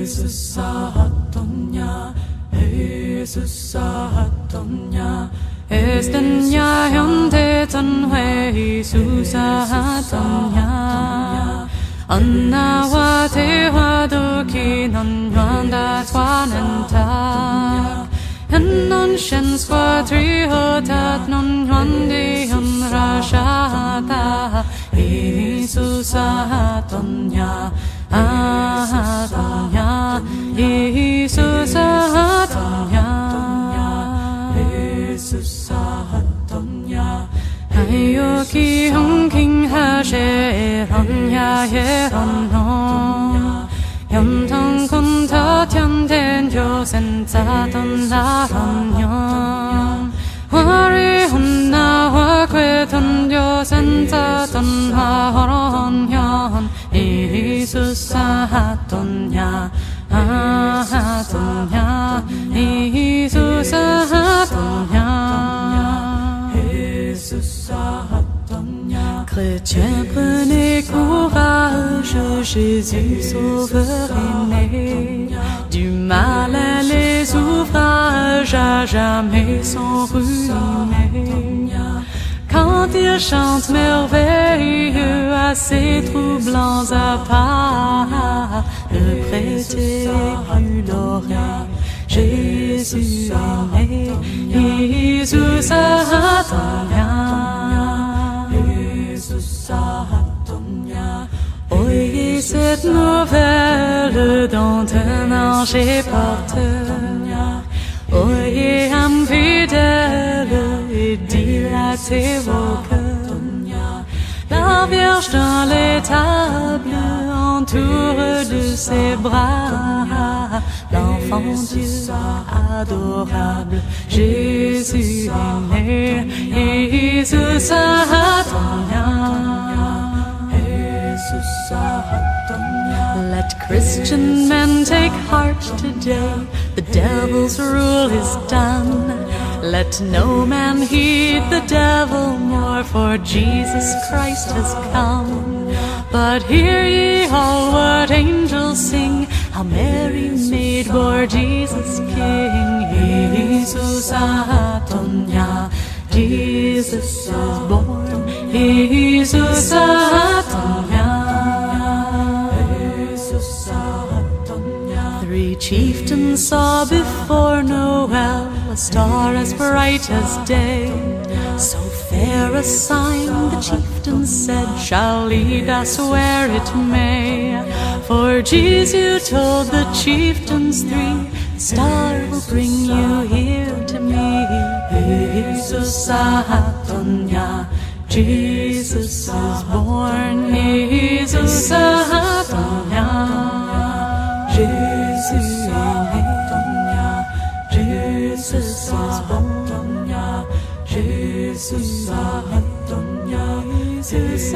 Jesus Atonya, Jesus Atonya, Estenya Hyante Tanwe Jesus Atonya, Anna Wate Wadoki Nanwanda Twananta, and nonsense Quatri Hotat non Wande Rashata, Jesus Atonya. Atonya, Jesus Atonya, Jesus Atonya. Ayoki Hong King Hashe Ronya Yerono, Yom Tong Kun Ta Tian Den Jo Sen Za Don La Ronyon, Wari Hun Na Wa Kwe Ton Jo Sen Za Don La Ronyon. Jesus Atonya, Atonya, Jesus Atonya, Jesus Atonya. Chrétien, prenez courage, Jésus Sauveur est né. Du mal à les ouvrages, à jamais sans ruiner. Quand il chante merveilleux à ses troublants appas, le prêter plus l'oreille, Jésus est né, Jesus Atonya, Jesus Atonya. Oyez cette nouvelle dont un ange est porteur, oyez âme fidèle et dilatez vos cœurs. La Vierge dans l'étable entoure de ses bras l'enfant Dieu adorable, Jésus est né, Jesus Atonya, Jesus Atonya. Let Christian men take heart today, the devil's rule is done. Let no man heed the devil more, for Jesus Christ has come. But hear ye all what angels sing, how Mary maid bore Jesus King. Jesus Atonya, Jesus is born, Jesus Atonya, Jesus Atonya. Three chieftains saw before Noel a star as bright as day. So fair a sign, the chieftain said, shall lead us where it may. For Jesus, you told the chieftains three, the star will bring you here to me. Jesus Atonya, Jesus is born, Jesus Atonya, Jesus Atonya, Jesus Atonya, Jesus Atonya, Jesus